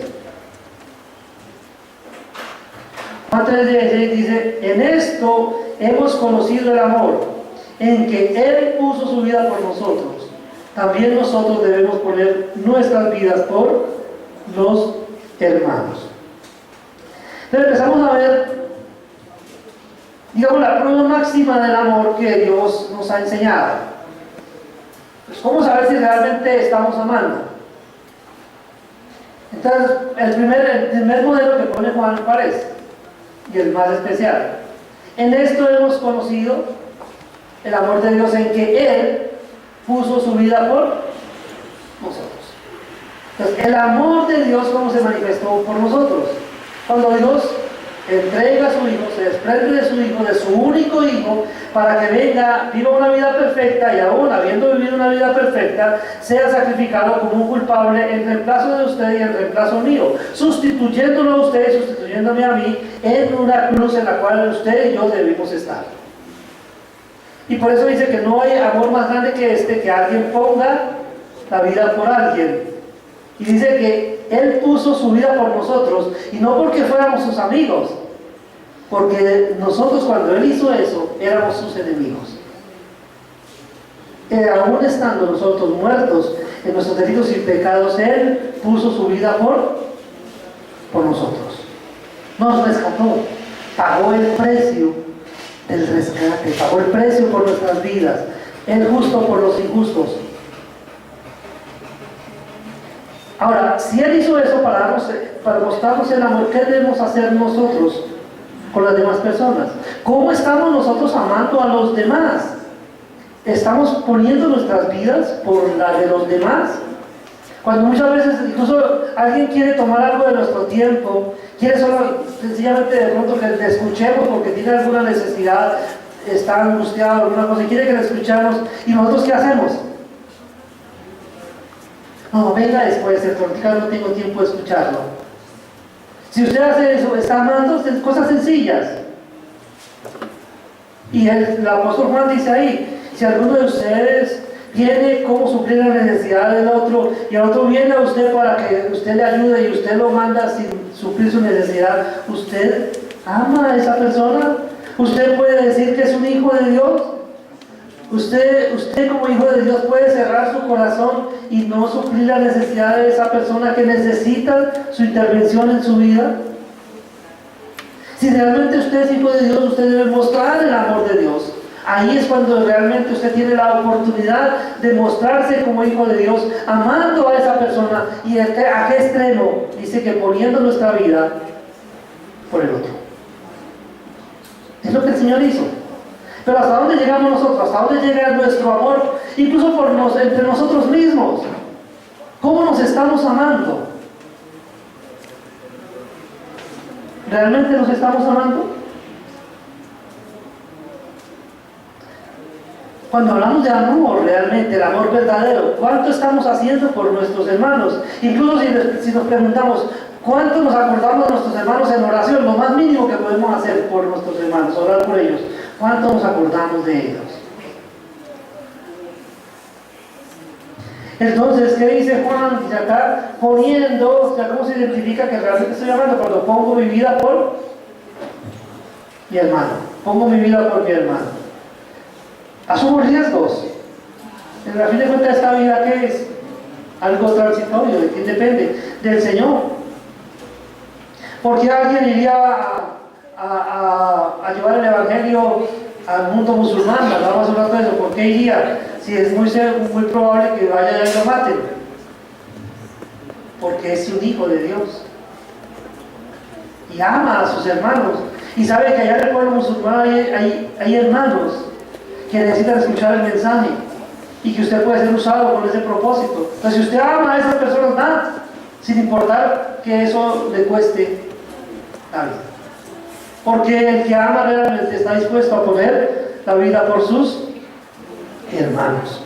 Juan 3:16 dice: en esto hemos conocido el amor, en que Él puso su vida por nosotros. También nosotros debemos poner nuestras vidas por los hermanos. Entonces empezamos a ver, digamos, la prueba máxima del amor que Dios nos ha enseñado. Pues, ¿cómo saber si realmente estamos amando? Entonces, el primer modelo que pone Juan parece, y el más especial. En esto hemos conocido el amor de Dios, en que Él puso su vida por nosotros. Entonces, el amor de Dios, ¿cómo se manifestó por nosotros? Cuando Dios entrega a su Hijo, se desprende de su Hijo, de su único Hijo, para que venga, viva una vida perfecta, y aún habiendo vivido una vida perfecta, sea sacrificado como un culpable en reemplazo de usted y en reemplazo mío, sustituyéndolo a usted y sustituyéndome a mí en una cruz en la cual usted y yo debimos estar. Y por eso dice que no hay amor más grande que este, que alguien ponga la vida por alguien. Y dice que Él puso su vida por nosotros, y no porque fuéramos sus amigos, porque nosotros, cuando Él hizo eso, éramos sus enemigos. Aún estando nosotros muertos en nuestros delitos y pecados, Él puso su vida por nosotros. Nos rescató, pagó el precio del rescate, pagó el precio por nuestras vidas, el justo por los injustos. Ahora, si Él hizo eso para mostrarnos el amor, ¿qué debemos hacer nosotros con las demás personas? ¿Cómo estamos nosotros amando a los demás? ¿Estamos poniendo nuestras vidas por la de los demás? Cuando muchas veces incluso alguien quiere tomar algo de nuestro tiempo, quiere solo sencillamente de pronto que le escuchemos porque tiene alguna necesidad, está angustiado, alguna cosa, y quiere que le escuchemos, ¿y nosotros qué hacemos? No, venga después, ahorita no tengo tiempo de escucharlo. Si usted hace eso, está amando cosas sencillas. Y el apóstol Juan dice ahí: si alguno de ustedes tiene cómo suplir la necesidad del otro, y el otro viene a usted para que usted le ayude y usted lo manda sin suplir su necesidad, ¿usted ama a esa persona? ¿Usted puede decir que es un hijo de Dios? Usted como hijo de Dios puede cerrar su corazón y no suplir la necesidad de esa persona que necesita su intervención en su vida. Si realmente usted es hijo de Dios, usted debe mostrar el amor de Dios. Ahí es cuando realmente usted tiene la oportunidad de mostrarse como hijo de Dios, amando a esa persona. ¿Y a qué extremo? Dice que poniendo nuestra vida por el otro. Es lo que el Señor hizo. Pero ¿hasta dónde llegamos nosotros? ¿Hasta dónde llega nuestro amor? Incluso entre nosotros mismos. ¿Cómo nos estamos amando? ¿Realmente nos estamos amando? Cuando hablamos de amor, realmente, el amor verdadero, ¿cuánto estamos haciendo por nuestros hermanos? Incluso si nos preguntamos, ¿cuánto nos acordamos de nuestros hermanos en oración? Lo más mínimo que podemos hacer por nuestros hermanos, orar por ellos. ¿Cuánto nos acordamos de ellos? Entonces, ¿qué dice Juan? Dice acá, poniendo, ¿cómo se identifica que realmente estoy amando? Cuando pongo mi vida por mi hermano. Pongo mi vida por mi hermano. Asumo riesgos. En la fin de cuentas, esta vida, ¿qué es? Algo transitorio. ¿De quién depende? Del Señor. ¿Por qué alguien iría a llevar el Evangelio al mundo musulmán? Hablamos un rato de eso. ¿Por qué iría? Si es muy probable que vaya y lo maten. porque es un hijo de Dios y ama a sus hermanos. Y sabe que allá en el pueblo musulmán hay hermanos que necesitan escuchar el mensaje y que usted puede ser usado con ese propósito. Entonces, si usted ama a esas personas, da, sin importar que eso le cueste la vida. Porque el que ama realmente está dispuesto a poner la vida por sus hermanos.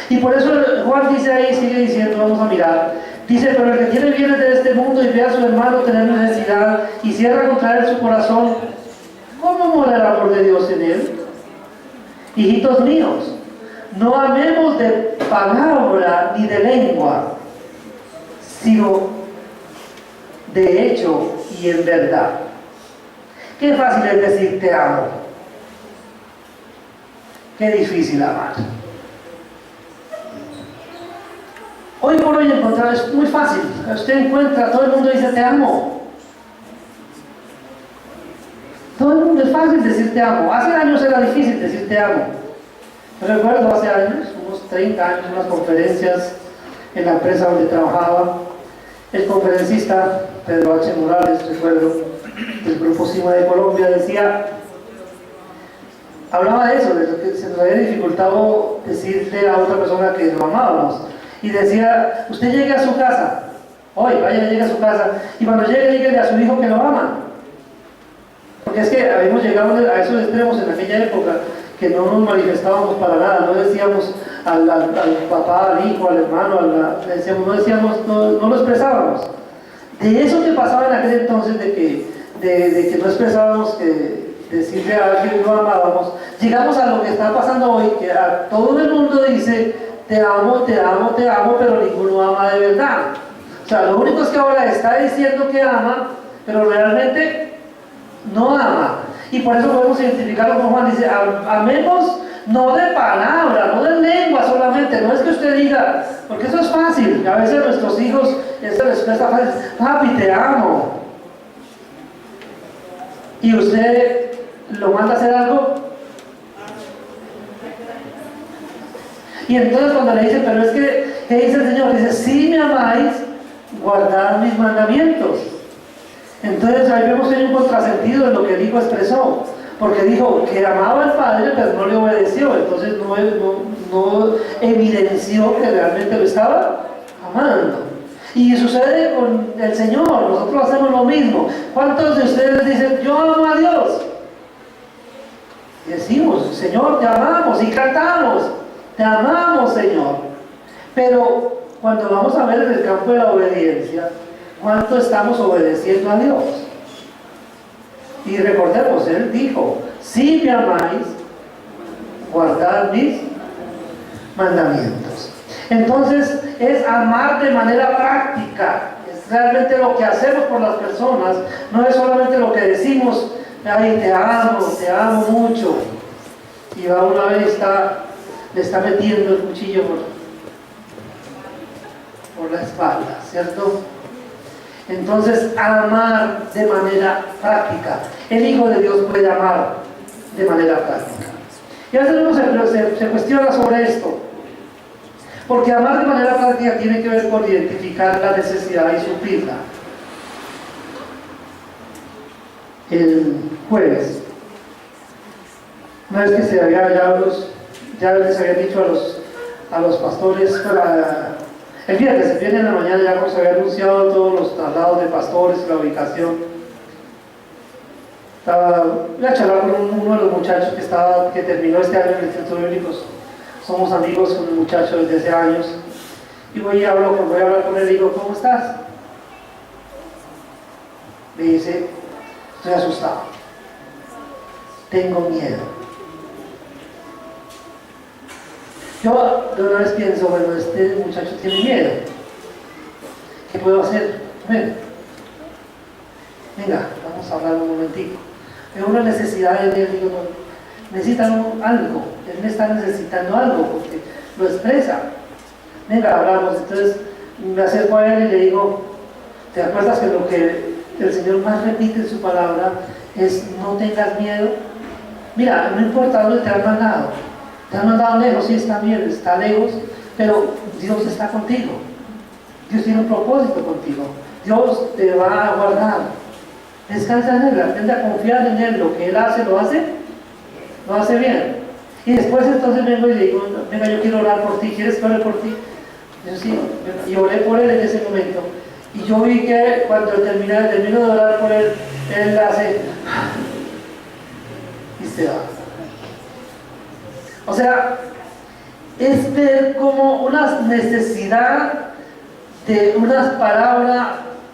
Y por eso Juan dice ahí, sigue diciendo, vamos a mirar, dice: pero el que tiene bienes de este mundo y ve a su hermano tener necesidad y cierra contra él su corazón, ¿cómo mora el amor de Dios en él? Hijitos míos, no amemos de palabra ni de lengua, sino de hecho y en verdad. Qué fácil es decir te amo, qué difícil amar. Hoy por hoy encontrar es muy fácil. Usted encuentra, todo el mundo dice te amo. Todo el mundo es fácil decir te amo. Hace años era difícil decir te amo. Yo recuerdo hace años, unos 30 años, unas conferencias en la empresa donde trabajaba. El conferencista Pedro H. Morales, recuerdo, del Grupo Cima de Colombia, hablaba de eso, de lo que se nos había dificultado decirle a otra persona que lo amábamos. Y decía: usted llegue a su casa, hoy vaya, llegue a su casa, y cuando llegue, dígale a su hijo que lo ama. Porque es que habíamos llegado a esos extremos en aquella época, que no nos manifestábamos para nada, no decíamos al papá, al hijo, al hermano, no lo expresábamos. De eso que pasaba en aquel entonces, de que no expresábamos, que decirle a alguien que lo amábamos, llegamos a lo que está pasando hoy, que a todo el mundo dice te amo, te amo, te amo, pero ninguno ama de verdad. O sea, lo único es que ahora está diciendo que ama, pero realmente no ama. Y por eso podemos identificarlo con Juan. Dice: amemos no de palabra, no de lengua solamente. No es que usted diga, porque eso es fácil. A veces nuestros hijos, esa respuesta fácil: papi, te amo. Y usted lo manda a hacer algo. Y entonces cuando le dicen: pero es que, ¿qué dice el Señor? Dice: si me amáis, guardad mis mandamientos. Entonces ahí vemos que hay un contrasentido en lo que el Hijo expresó, porque dijo que amaba al Padre, pero no le obedeció. Entonces no evidenció que realmente lo estaba amando. Y sucede con el Señor, nosotros hacemos lo mismo. ¿Cuántos de ustedes dicen: yo amo a Dios? Y decimos: Señor, te amamos, y cantamos: te amamos, Señor. Pero cuando vamos a ver en el campo de la obediencia, ¿cuánto estamos obedeciendo a Dios? Y recordemos, Él dijo: si me amáis, guardad mis mandamientos. Entonces es amar de manera práctica, es realmente lo que hacemos por las personas, no es solamente lo que decimos: ay, te amo mucho, y va una vez le está metiendo el cuchillo por la espalda, ¿cierto? Entonces, amar de manera práctica. El Hijo de Dios puede amar de manera práctica. Y a veces uno se cuestiona sobre esto, porque amar de manera práctica tiene que ver con identificar la necesidad y suplirla. El jueves, una vez que ya les había dicho a los pastores, el viernes en la mañana ya nos había anunciado todos los traslados de pastores, la ubicación. Voy a charlar con uno de los muchachos que terminó este año en el Instituto Bíblico. Somos amigos con el muchacho desde hace años. Y voy a hablar con él y digo: ¿cómo estás? Me dice: estoy asustado, tengo miedo. Yo de una vez pienso: bueno, este muchacho tiene miedo, ¿qué puedo hacer? Venga, vamos a hablar un momentico. Veo una necesidad de él, digo: no, necesitan algo, él me está necesitando algo, porque lo expresa. Venga, hablamos. Entonces me acerco a él y le digo: ¿te acuerdas que lo que el Señor más repite en su palabra es: no tengas miedo? Mira, no importa dónde te han mandado. Te han mandado lejos, sí, está bien, está lejos, pero Dios está contigo. Dios tiene un propósito contigo. Dios te va a guardar. Descansa en Él, aprende a confiar en Él. Lo que Él hace, lo hace bien. Y después entonces vengo y le digo, venga, yo quiero orar por ti, ¿quieres que ore por ti? Yo sí, y oré por él en ese momento. Y yo vi que cuando termino de orar por él, él hace y se va. O sea, es ver como una necesidad de unas palabras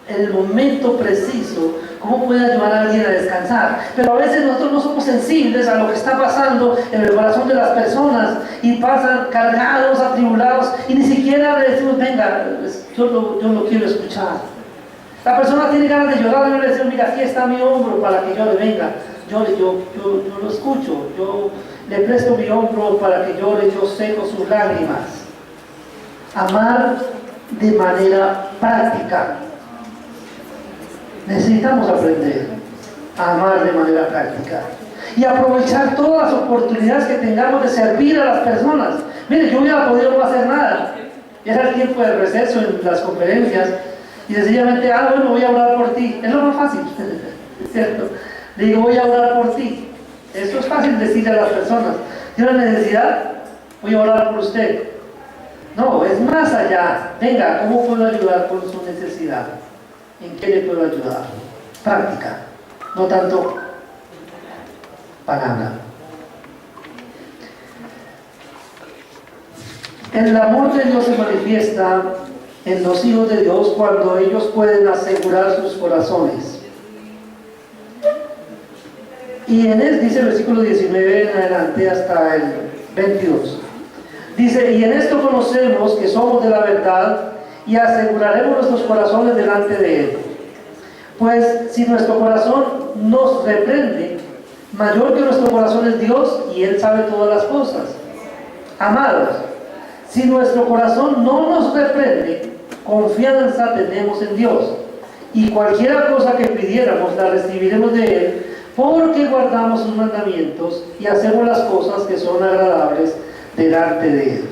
en el momento preciso, cómo puede ayudar a alguien a descansar. Pero a veces nosotros no somos sensibles a lo que está pasando en el corazón de las personas y pasan cargados, atribulados y ni siquiera le decimos, venga, yo lo quiero escuchar. La persona tiene ganas de llorar y le decimos, mira, aquí está mi hombro para que yo le venga. Yo lo escucho, yo le presto mi hombro para que llore, yo seco sus lágrimas. Amar de manera práctica. Necesitamos aprender a amar de manera práctica y aprovechar todas las oportunidades que tengamos de servir a las personas. Mire, yo hubiera podido no hacer nada. Era el tiempo de receso en las conferencias y sencillamente, bueno, voy a orar por ti. Es lo más fácil, ¿cierto? Le digo, voy a orar por ti. Eso es fácil decirle a las personas. ¿Tiene una necesidad? Voy a orar por usted. No, es más allá. Venga, ¿cómo puedo ayudar con su necesidad? ¿En qué le puedo ayudar? Práctica, no tanto palabra. El amor de Dios se manifiesta en los hijos de Dios cuando ellos pueden asegurar sus corazones. Y en él dice el versículo 19 en adelante hasta el 22. Dice, y en esto conocemos que somos de la verdad y aseguraremos nuestros corazones delante de Él. Pues si nuestro corazón nos reprende, mayor que nuestro corazón es Dios y Él sabe todas las cosas. Amados, si nuestro corazón no nos reprende, confianza tenemos en Dios, y cualquier cosa que pidiéramos la recibiremos de Él, porque guardamos sus mandamientos y hacemos las cosas que son agradables delante de Él.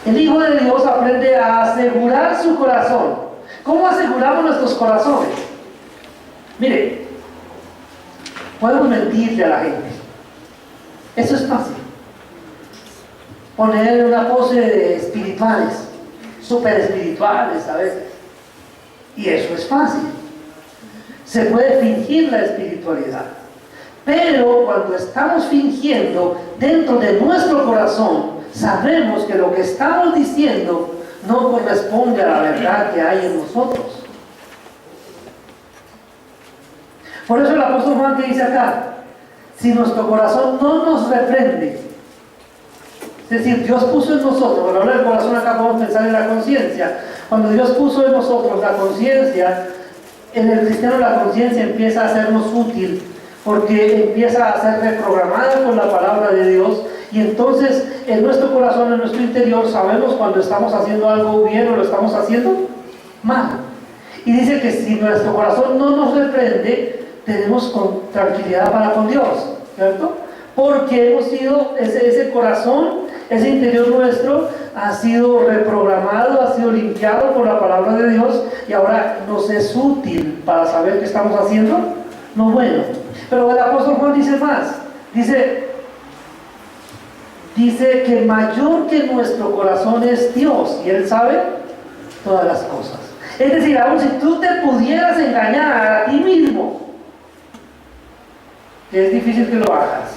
El Hijo de Dios aprende a asegurar su corazón. ¿Cómo aseguramos nuestros corazones? Mire, podemos mentirle a la gente. Eso es fácil. Poner una pose de espirituales, súper espirituales a veces. Y eso es fácil. Se puede fingir la espiritualidad. Pero cuando estamos fingiendo dentro de nuestro corazón, sabemos que lo que estamos diciendo no corresponde a la verdad que hay en nosotros. Por eso el apóstol Juan que dice acá, si nuestro corazón no nos reprende, es decir, Dios puso en nosotros, cuando habla del corazón acá podemos pensar en la conciencia, cuando Dios puso en nosotros la conciencia, en el cristiano la conciencia empieza a sernos útil, porque empieza a ser reprogramada con la palabra de Dios. Y entonces en nuestro corazón, en nuestro interior, sabemos cuando estamos haciendo algo bien o lo estamos haciendo mal. Y dice que si nuestro corazón no nos reprende, tenemos tranquilidad para con Dios, ¿cierto? Porque hemos sido, ese corazón, ese interior nuestro, ha sido reprogramado, ha sido limpiado por la palabra de Dios y ahora nos es útil para saber qué estamos haciendo lo bueno. Pero el apóstol Juan dice más, dice que mayor que nuestro corazón es Dios y Él sabe todas las cosas. Es decir, aún si tú te pudieras engañar a ti mismo, que es difícil que lo hagas,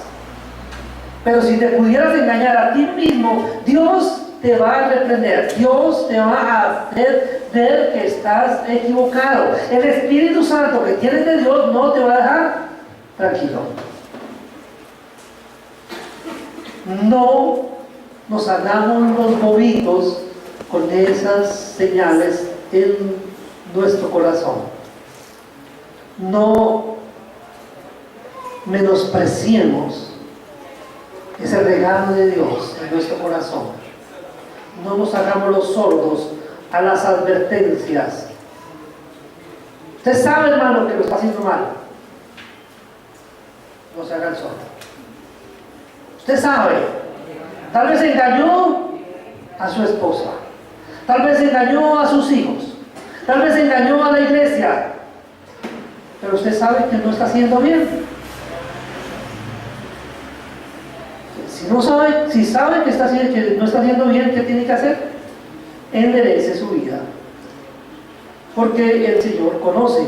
pero si te pudieras engañar a ti mismo, Dios te va a reprender, Dios te va a hacer ver que estás equivocado. El Espíritu Santo que tienes de Dios no te va a dejar tranquilo. No nos hagamos los bobitos con esas señales en nuestro corazón. No menospreciemos ese regalo de Dios en nuestro corazón. No nos hagamos los sordos a las advertencias. Usted sabe, hermano, que lo está haciendo mal. No se haga el sordo. Usted sabe, tal vez engañó a su esposa, tal vez engañó a sus hijos, tal vez engañó a la iglesia, pero usted sabe que no está haciendo bien. Si sabe que no está haciendo bien, ¿qué tiene que hacer? Enderece su vida, porque el Señor conoce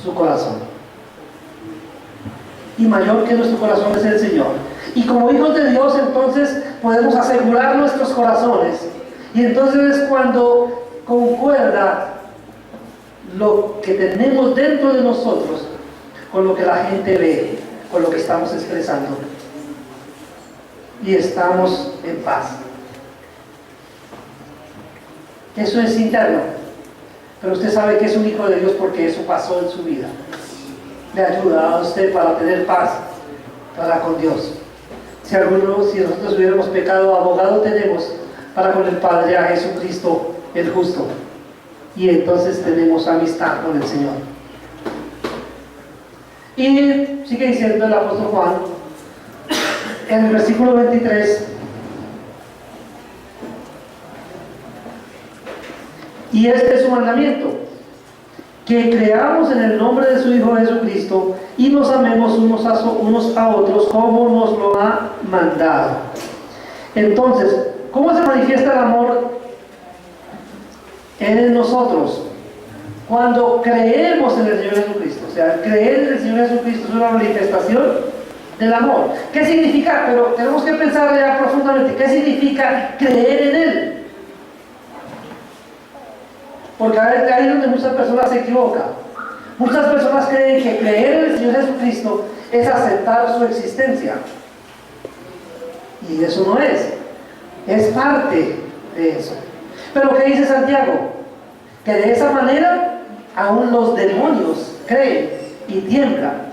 su corazón, y mayor que nuestro corazón es el Señor. Y como hijos de Dios, entonces podemos asegurar nuestros corazones, y entonces es cuando concuerda lo que tenemos dentro de nosotros con lo que la gente ve, con lo que estamos expresando, y estamos en paz. Eso es interno, pero usted sabe que es un hijo de Dios porque eso pasó en su vida. Le ayuda a usted para tener paz para con Dios. Si nosotros hubiéramos pecado, abogado tenemos para con el Padre, a Jesucristo el justo, y entonces tenemos amistad con el Señor. Y sigue diciendo el apóstol Juan en el versículo 23: y este es su mandamiento, que creamos en el nombre de su Hijo Jesucristo y nos amemos unos a otros como nos lo ha mandado. Entonces, ¿cómo se manifiesta el amor en nosotros? Cuando creemos en el Señor Jesucristo. O sea, creer en el Señor Jesucristo es una manifestación del amor. ¿Qué significa? Pero tenemos que pensar ya profundamente, ¿qué significa creer en Él? Porque ahí es donde muchas personas se equivocan. Muchas personas creen que creer en el Señor Jesucristo es aceptar su existencia, y eso no es parte de eso. Pero ¿qué dice Santiago? Que de esa manera aún los demonios creen y tiemblan.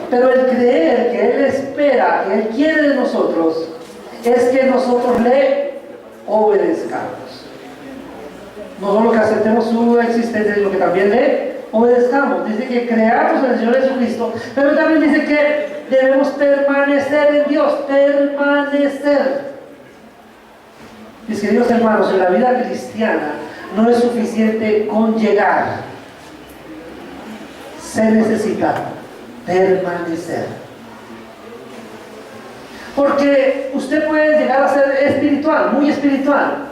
Pero el creer que Él espera, que Él quiere de nosotros, es que nosotros le obedezcamos. No solo que aceptemos su existencia, sino que también le obedezcamos. Dice que creamos en el Señor Jesucristo, pero también dice que debemos permanecer en Dios, permanecer. Mis queridos hermanos, en la vida cristiana no es suficiente con llegar, se necesita permanecer. Porque usted puede llegar a ser espiritual, muy espiritual.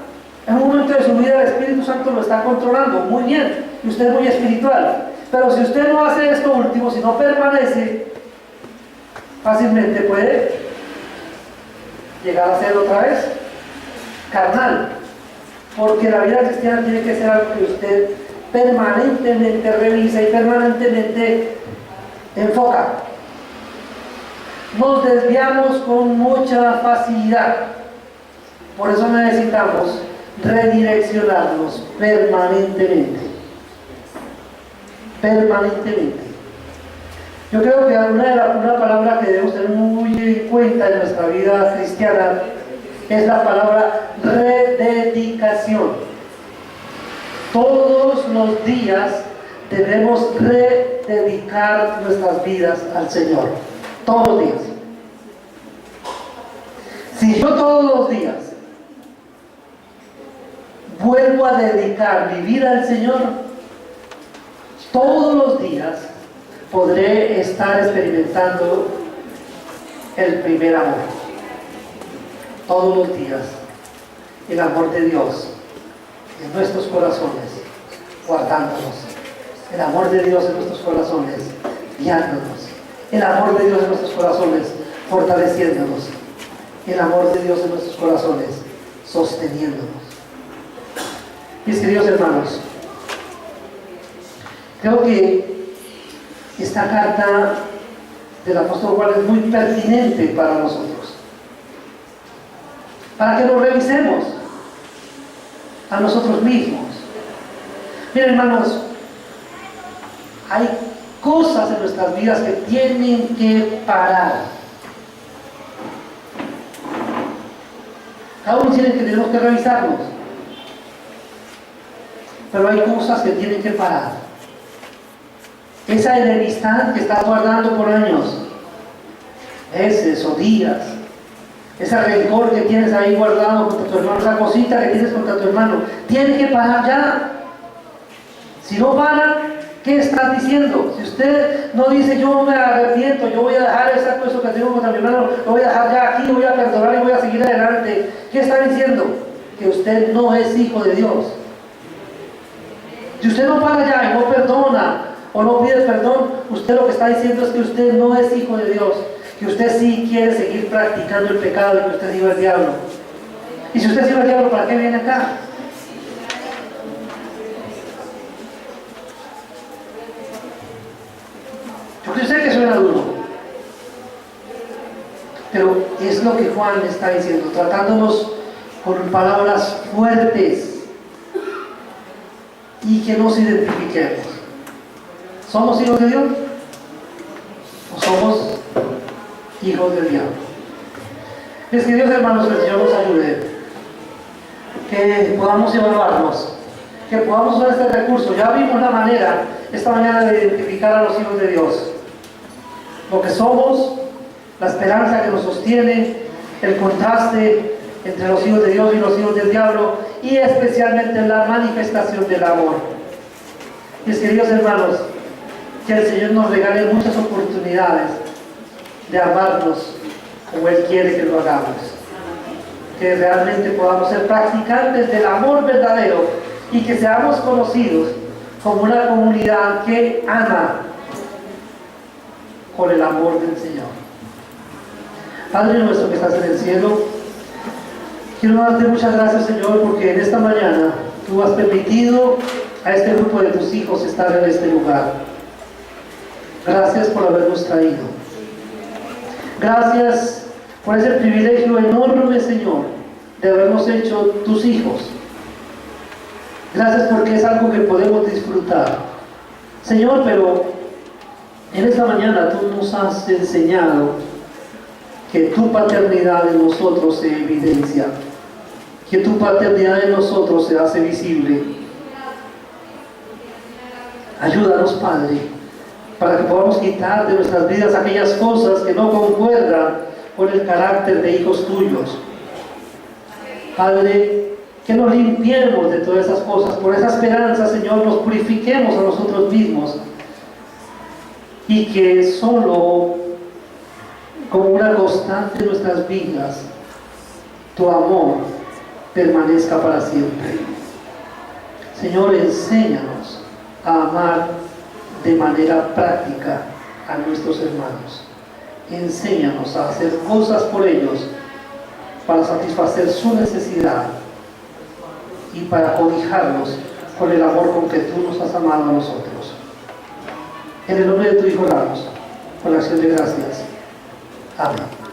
En un momento de su vida el Espíritu Santo lo está controlando muy bien, y usted es muy espiritual. Pero si usted no hace esto último, si no permanece, fácilmente puede llegar a ser otra vez carnal. Porque la vida cristiana tiene que ser algo que usted permanentemente revisa y permanentemente enfoca. Nos desviamos con mucha facilidad. Por eso necesitamos redireccionarnos permanentemente. Yo creo que una palabra que debemos tener muy en cuenta en nuestra vida cristiana es la palabra rededicación. Todos los días debemos rededicar nuestras vidas al Señor. Todos los días. Si yo todos los días vuelvo a dedicar mi vida al Señor, todos los días podré estar experimentando el primer amor. Todos los días el amor de Dios en nuestros corazones, guardándonos. El amor de Dios en nuestros corazones, guiándonos. El amor de Dios en nuestros corazones, fortaleciéndonos. El amor de Dios en nuestros corazones, sosteniéndonos. Mis queridos hermanos, creo que esta carta del apóstol Juan es muy pertinente para nosotros, para que nos revisemos a nosotros mismos. Miren, hermanos, hay cosas en nuestras vidas que tienen que parar. Cada uno tiene que tenemos que revisarnos, pero hay cosas que tienen que parar. Esa enemistad que estás guardando por años, meses o días, ese rencor que tienes ahí guardado contra tu hermano, esa cosita que tienes contra tu hermano, tiene que parar ya. Si no para, ¿qué estás diciendo? Si usted no dice, yo me arrepiento, yo voy a dejar esa cosa que tengo contra mi hermano, lo voy a dejar ya aquí, voy a perdonar y voy a seguir adelante, ¿qué está diciendo? Que usted no es hijo de Dios. Si usted no para ya y no perdona o no pide perdón, usted lo que está diciendo es que usted no es hijo de Dios, que usted sí quiere seguir practicando el pecado y que usted sirve al diablo. Y si usted sirve al diablo, ¿para qué viene acá? Yo sé que suena duro, pero es lo que Juan está diciendo, tratándonos con palabras fuertes y que nos identifiquemos. ¿Somos hijos de Dios o somos hijos del diablo? Es que Dios, hermanos, que el Señor nos ayude, que podamos evaluarnos, que podamos usar este recurso. Ya vimos la manera esta mañana de identificar a los hijos de Dios, lo que somos, la esperanza que nos sostiene, el contraste entre los hijos de Dios y los hijos del diablo, y especialmente la manifestación del amor. Mis queridos hermanos, que el Señor nos regale muchas oportunidades de amarnos como Él quiere que lo hagamos, que realmente podamos ser practicantes del amor verdadero y que seamos conocidos como una comunidad que ama con el amor del Señor. Padre nuestro que estás en el cielo, quiero darte muchas gracias, Señor, porque en esta mañana tú has permitido a este grupo de tus hijos estar en este lugar. Gracias por habernos traído. Gracias por ese privilegio enorme, Señor, de habernos hecho tus hijos. Gracias porque es algo que podemos disfrutar. Señor, pero en esta mañana tú nos has enseñado que tu paternidad en nosotros se evidencia, que tu paternidad en nosotros se hace visible. Ayúdanos, Padre, para que podamos quitar de nuestras vidas aquellas cosas que no concuerdan con el carácter de hijos tuyos. Padre, que nos limpiemos de todas esas cosas, por esa esperanza, Señor, nos purifiquemos a nosotros mismos y que solo como una constante de nuestras vidas, tu amor permanezca para siempre. Señor, enséñanos a amar de manera práctica a nuestros hermanos. Enséñanos a hacer cosas por ellos para satisfacer su necesidad y para cobijarlos con el amor con que tú nos has amado a nosotros. En el nombre de tu Hijo oramos, con la acción de gracias. Amén.